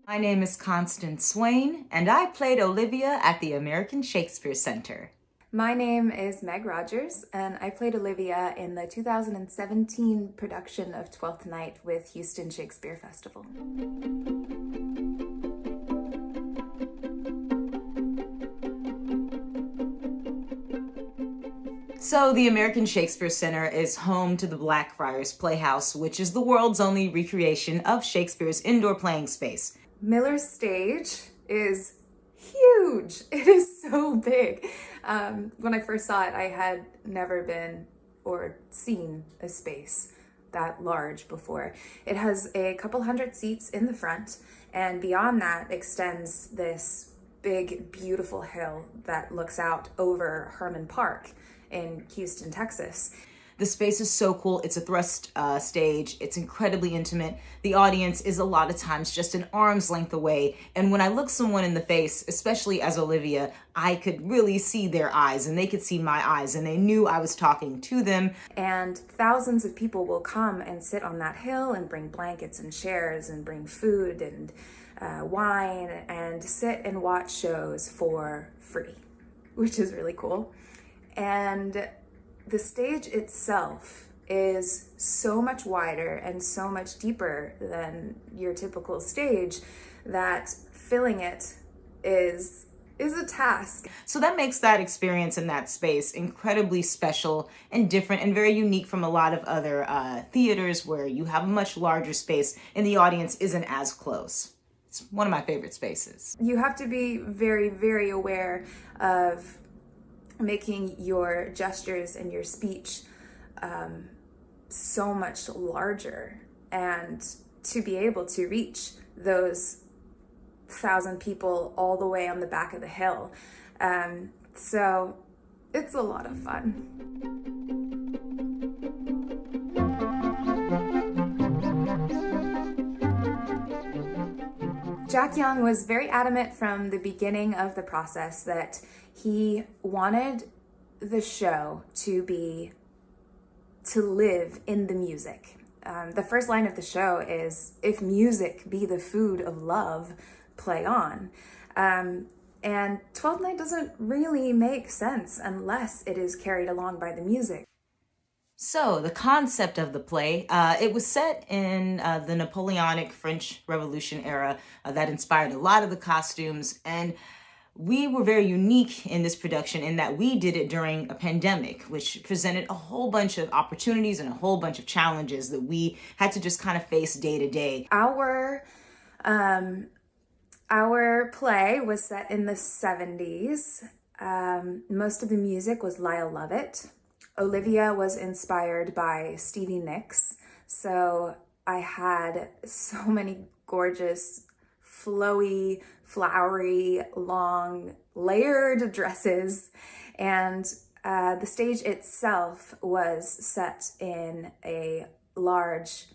My name is Constance Swain, and I played Olivia at the American Shakespeare Center. My name is Meg Rodgers, and I played Olivia in the 2017 production of 12th Night with Houston Shakespeare Festival. So the American Shakespeare Center is home to the Blackfriars Playhouse, which is the world's only recreation of Shakespeare's indoor playing space. Miller's stage is huge. It is so big. When I first saw it, I had never been or seen a space that large before. It has a couple hundred seats in the front, and beyond that extends this big, beautiful hill that looks out over Herman Park in Houston, Texas. The space is so cool. It's a thrust stage. It's incredibly intimate. The audience is a lot of times just an arm's length away. And when I look someone in the face, especially as Olivia, I could really see their eyes and they could see my eyes and they knew I was talking to them. And thousands of people will come and sit on that hill and bring blankets and chairs and bring food and wine and sit and watch shows for free, which is really cool. And the stage itself is so much wider and so much deeper than your typical stage that filling it is a task. So that makes that experience in that space incredibly special and different and very unique from a lot of other theaters where you have a much larger space and the audience isn't as close. It's one of my favorite spaces. You have to be very, very aware of making your gestures and your speech so much larger, and to be able to reach those 1,000 people all the way on the back of the hill. So it's a lot of fun. Jack Young was very adamant from the beginning of the process that he wanted the show to live in the music. The first line of the show is, "If music be the food of love, play on." And 12th Night doesn't really make sense unless it is carried along by the music. So the concept of the play, it was set in the Napoleonic French Revolution era that inspired a lot of the costumes. And we were very unique in this production in that we did it during a pandemic, which presented a whole bunch of opportunities and a whole bunch of challenges that we had to just kind of face day to day. Our play was set in the 70s. Most of the music was Lyle Lovett. Olivia was inspired by Stevie Nicks, so I had so many gorgeous, flowy, flowery, long, layered dresses, and the stage itself was set in a large,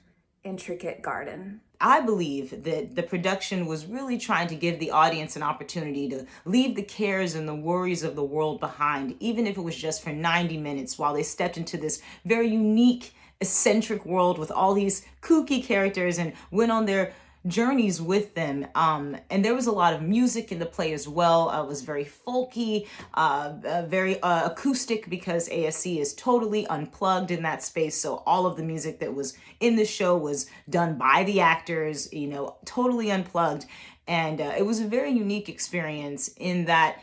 intricate garden. I believe that the production was really trying to give the audience an opportunity to leave the cares and the worries of the world behind, even if it was just for 90 minutes while they stepped into this very unique, eccentric world with all these kooky characters and went on their journeys with them. And there was a lot of music in the play as well. It was very folky, very acoustic, because ASC is totally unplugged in that space. So all of the music that was in the show was done by the actors, totally unplugged. And it was a very unique experience in that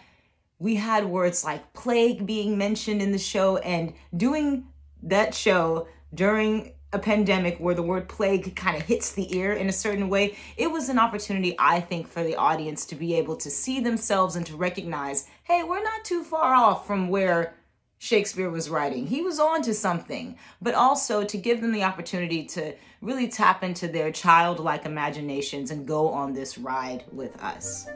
we had words like plague being mentioned in the show, and doing that show during a pandemic where the word plague kind of hits the ear in a certain way. It was an opportunity, I think, for the audience to be able to see themselves and to recognize, hey, we're not too far off from where Shakespeare was writing. He was on to something, but also to give them the opportunity to really tap into their childlike imaginations and go on this ride with us.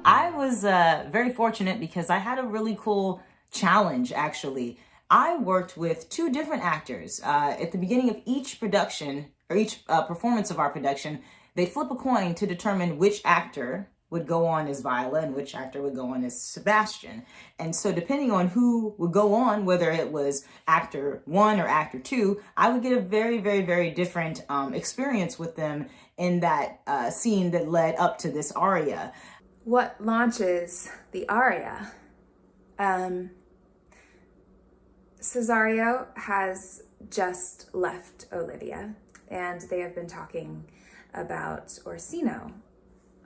I was very fortunate because I had a really cool challenge, actually. I worked with two different actors. At the beginning of each production, or each performance of our production, they flip a coin to determine which actor would go on as Viola and which actor would go on as Sebastian. And so depending on who would go on, whether it was actor 1 or actor 2, I would get a very, very, very different experience with them in that scene that led up to this aria. What launches the aria? Cesario has just left Olivia, and they have been talking about Orsino.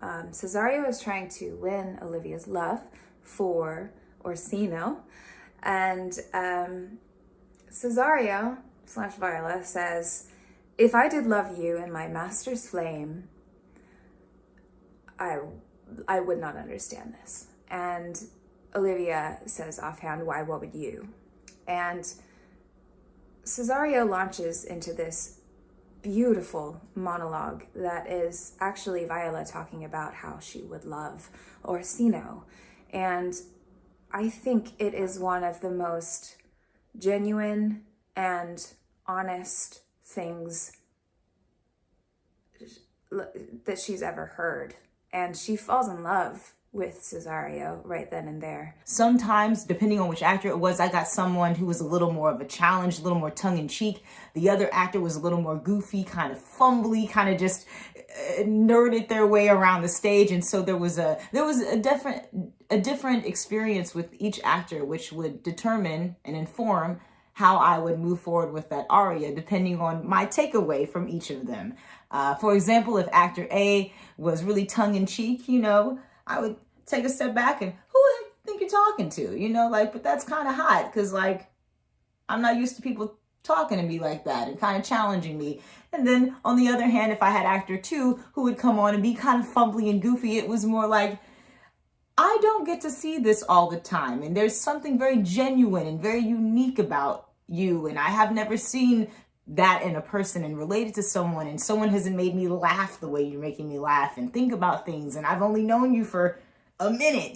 Cesario is trying to win Olivia's love for Orsino, and Cesario / Viola says, "If I did love you in my master's flame, I would not understand this." And Olivia says offhand, "Why, what would you?" And Cesario launches into this beautiful monologue that is actually Viola talking about how she would love Orsino. And I think it is one of the most genuine and honest things that she's ever heard. And she falls in love with Cesario right then and there. Sometimes, depending on which actor it was, I got someone who was a little more of a challenge, a little more tongue-in-cheek. The other actor was a little more goofy, kind of fumbly, kind of just nerded their way around the stage. And so there was a different experience with each actor, which would determine and inform how I would move forward with that aria, depending on my takeaway from each of them. For example, if actor A was really tongue-in-cheek, I would take a step back and, who the heck you think you're talking to? But that's kind of hot because, I'm not used to people talking to me like that and kind of challenging me. And then on the other hand, if I had actor 2 who would come on and be kind of fumbly and goofy, it was more like, I don't get to see this all the time. And there's something very genuine and very unique about you. And I have never seen that in a person and related to someone, and someone hasn't made me laugh the way you're making me laugh and think about things, and I've only known you for a minute,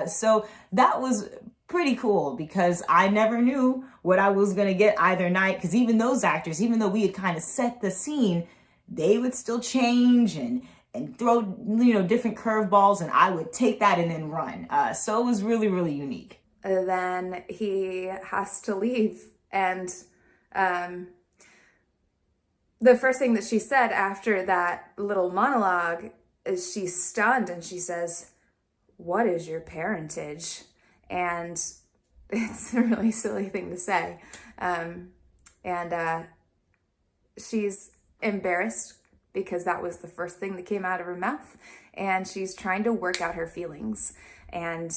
so that was pretty cool because I never knew what I was going to get either night, because even those actors, even though we had kind of set the scene, they would still change and throw different curveballs, and I would take that and then run. So it was really, really unique. Then he has to leave, and the first thing that she said after that little monologue is she's stunned and she says, "What is your parentage?" And it's a really silly thing to say. She's embarrassed because that was the first thing that came out of her mouth. And she's trying to work out her feelings. And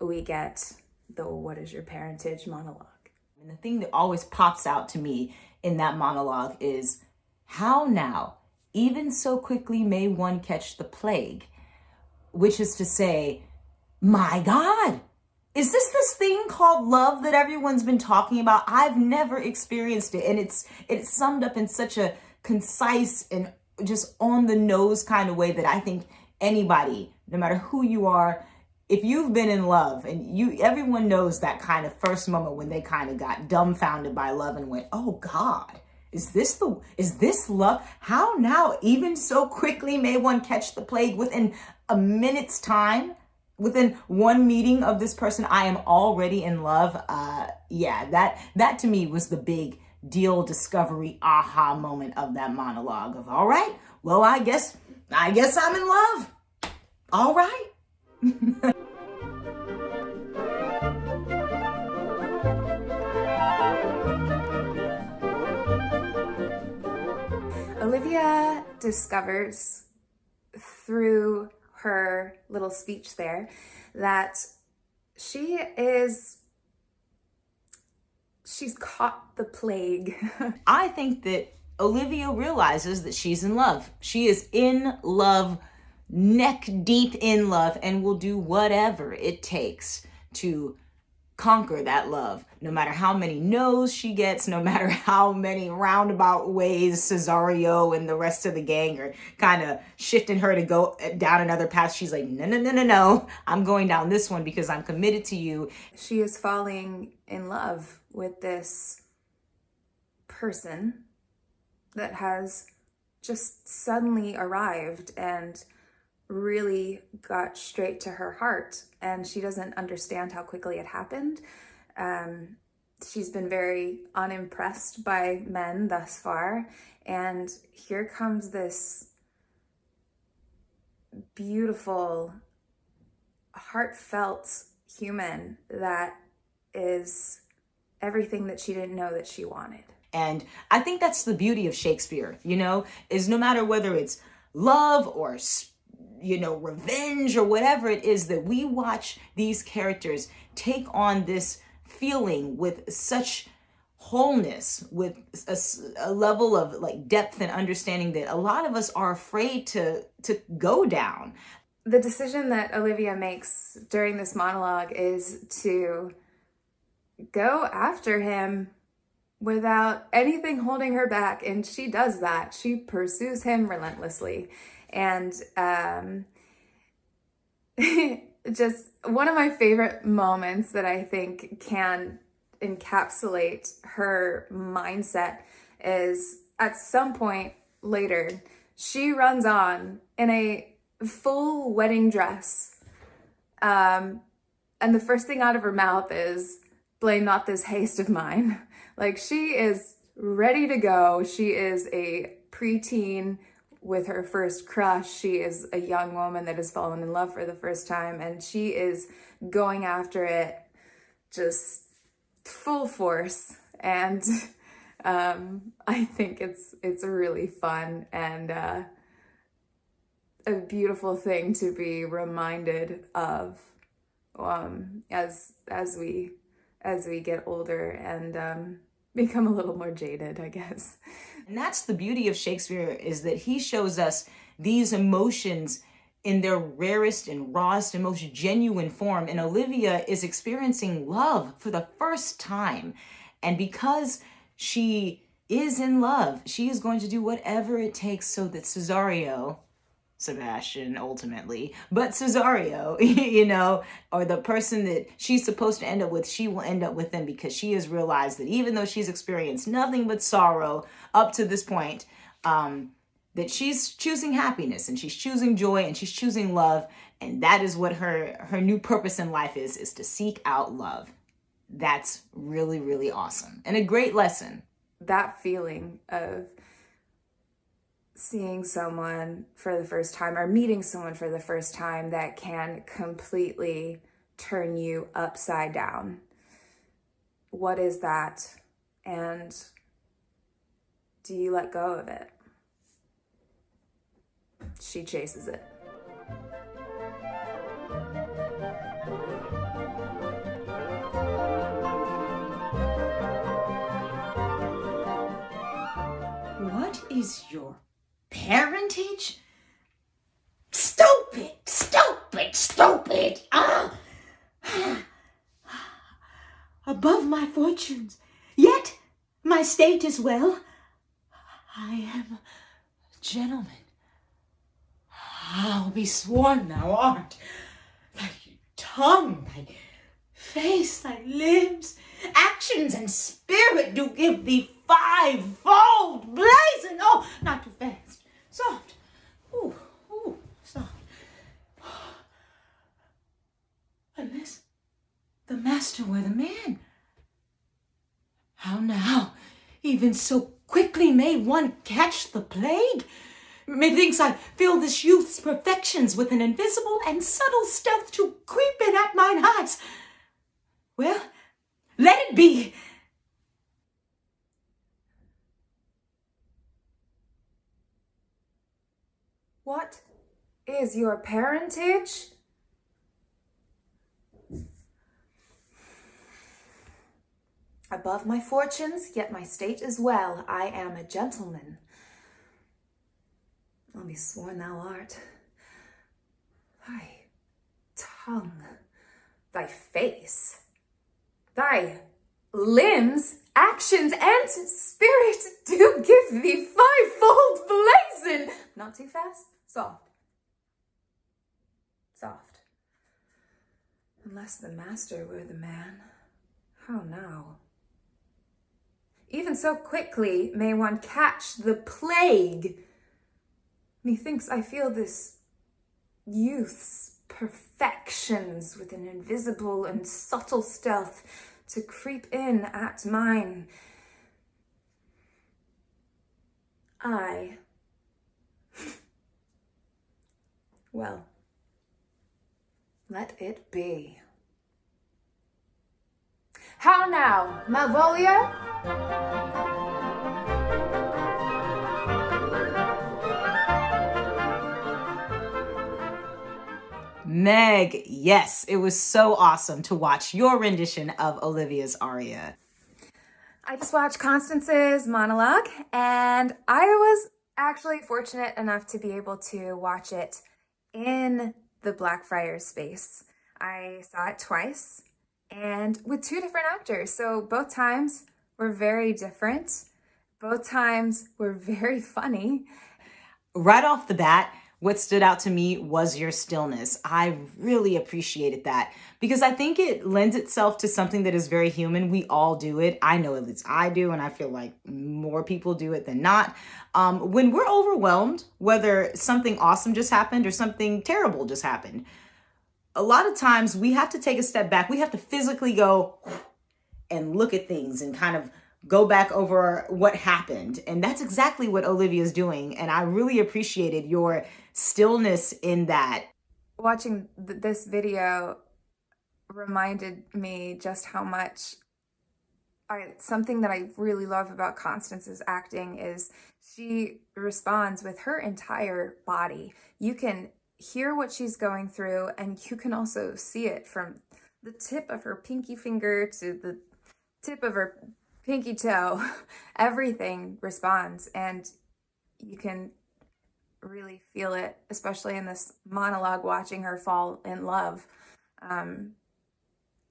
we get the "What is your parentage?" monologue. And the thing that always pops out to me in that monologue is, how now, even so quickly may one catch the plague? Which is to say, my God, is this thing called love that everyone's been talking about? I've never experienced it. And it's summed up in such a concise and just on the nose kind of way that I think anybody, no matter who you are, if you've been in love, and everyone knows that kind of first moment when they kind of got dumbfounded by love and went, oh God, is this love? How now, even so quickly may one catch the plague? Within a minute's time, within one meeting of this person, I am already in love. That to me was the big deal discovery aha moment of that monologue of, all right, well, I guess I'm in love. All right. Olivia discovers through her little speech there that she's caught the plague. I think that Olivia realizes that she's in love. She is in love, neck deep in love, and will do whatever it takes to conquer that love, no matter how many no's she gets, no matter how many roundabout ways Cesario and the rest of the gang are kind of shifting her to go down another path. She's like, no, I'm going down this one because I'm committed to you. She is falling in love with this person that has just suddenly arrived and really got straight to her heart, and she doesn't understand how quickly it happened. She's been very unimpressed by men thus far, and here comes this beautiful, heartfelt human that is everything that she didn't know that she wanted. And I think that's the beauty of Shakespeare, is no matter whether it's love or, revenge or whatever it is, that we watch these characters take on this feeling with such wholeness, with a level of like depth and understanding that a lot of us are afraid to go down. The decision that Olivia makes during this monologue is to go after him without anything holding her back, and she does that. She pursues him relentlessly. And just one of my favorite moments that I think can encapsulate her mindset is at some point later, she runs on in a full wedding dress. And the first thing out of her mouth is, "Blame not this haste of mine." Like, she is ready to go. She is a preteen with her first crush. She is a young woman that has fallen in love for the first time, and she is going after it just full force. And I think it's really fun and a beautiful thing to be reminded of as we get older and become a little more jaded, I guess. And that's the beauty of Shakespeare, is that he shows us these emotions in their rarest and rawest and most genuine form. And Olivia is experiencing love for the first time. And because she is in love, she is going to do whatever it takes so that Sebastian ultimately, but Cesario, or the person that she's supposed to end up with, she will end up with them, because she has realized that even though she's experienced nothing but sorrow up to this point, that she's choosing happiness and she's choosing joy and she's choosing love. And that is what her new purpose in life is to seek out love. That's really, really awesome and a great lesson. That feeling of seeing someone for the first time or meeting someone for the first time that can completely turn you upside down. What is that? And do you let go of it? She chases it. What is your parentage? Stupid, stupid, stupid. Above my fortunes, yet my state is well. I am a gentleman. I'll be sworn thou art. Thy tongue, thy face, thy limbs, actions, and spirit do give thee fivefold blazon. Oh, not too fast. Soft. Ooh, soft. Unless the master were the man. How now? Even so quickly may one catch the plague? Methinks I feel this youth's perfections with an invisible and subtle stealth to creep in at mine eyes. Well, let it be. What is your parentage? Above my fortunes, yet my state is well. I am a gentleman. I'll be sworn thou art. Thy tongue, thy face, thy limbs, actions, and spirit do give thee fivefold blazon. Not too fast, soft. Soft. Unless the master were the man. How now? Even so quickly may one catch the plague. Methinks I feel this youth's perfections with an invisible and subtle stealth to creep in at mine. Well, let it be. How now, Malvolia? Meg, yes, it was so awesome to watch your rendition of Olivia's aria. I just watched Constance's monologue, and I was actually fortunate enough to be able to watch it in the Blackfriars space. I saw it twice, and with two different actors. So both times were very different. Both times were very funny. Right off the bat, what stood out to me was your stillness. I really appreciated that because I think it lends itself to something that is very human. We all do it. I know at least I do, and I feel like more people do it than not. When we're overwhelmed, whether something awesome just happened or something terrible just happened, a lot of times we have to take a step back. We have to physically go and look at things and kind of go back over what happened. And that's exactly what Olivia's doing. And I really appreciated your stillness in that. Watching this video reminded me just how much something that I really love about Constance's acting is she responds with her entire body. You can hear what she's going through, and you can also see it from the tip of her pinky finger to the tip of her pinky toe. Everything responds, and you can really feel it, especially in this monologue, watching her fall in love.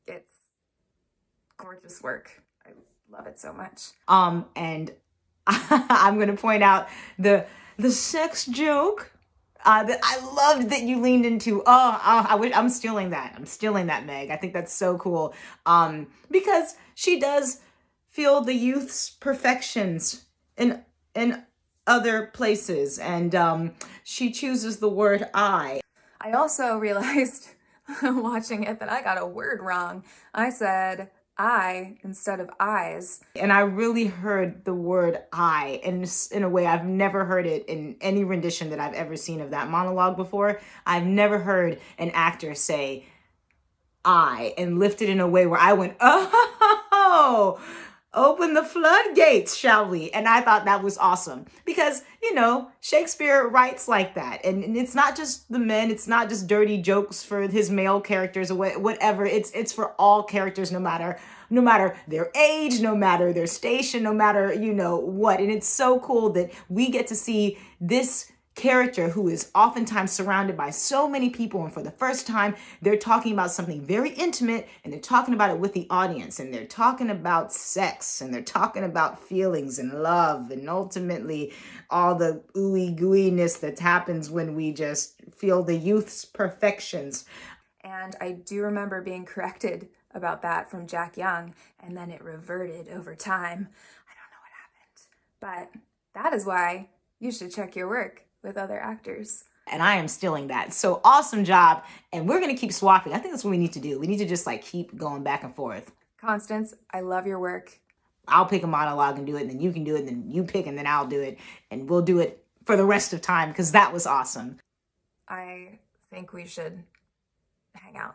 It's gorgeous work. I love it so much. And I'm going to point out the sex joke that I loved that you leaned into. I'm stealing that. I'm stealing that, Meg. I think that's so cool. Because she does feel the youth's perfections in other places, and she chooses the word I. I also realized watching it that I got a word wrong. I said I instead of eyes. And I really heard the word I in a way I've never heard it in any rendition that I've ever seen of that monologue before. I've never heard an actor say I and lift it in a way where I went, oh, open the floodgates, shall we? And I thought that was awesome because, Shakespeare writes like that. And it's not just the men. It's not just dirty jokes for his male characters or whatever. It's for all characters, no matter their age, no matter their station, no matter, what. And it's so cool that we get to see this character who is oftentimes surrounded by so many people, and for the first time they're talking about something very intimate, and they're talking about it with the audience, and they're talking about sex, and they're talking about feelings and love, and ultimately all the ooey gooiness that happens when we just feel the youth's perfections. And I do remember being corrected about that from Jack Young, and then it reverted over time. I don't know what happened, but that is why you should check your work with other actors. And I am stealing that. So awesome job. And we're going to keep swapping. I think that's what we need to do. We need to just keep going back and forth. Constance, I love your work. I'll pick a monologue and do it, and then you can do it, and then you pick, and then I'll do it. And we'll do it for the rest of time because that was awesome. I think we should hang out.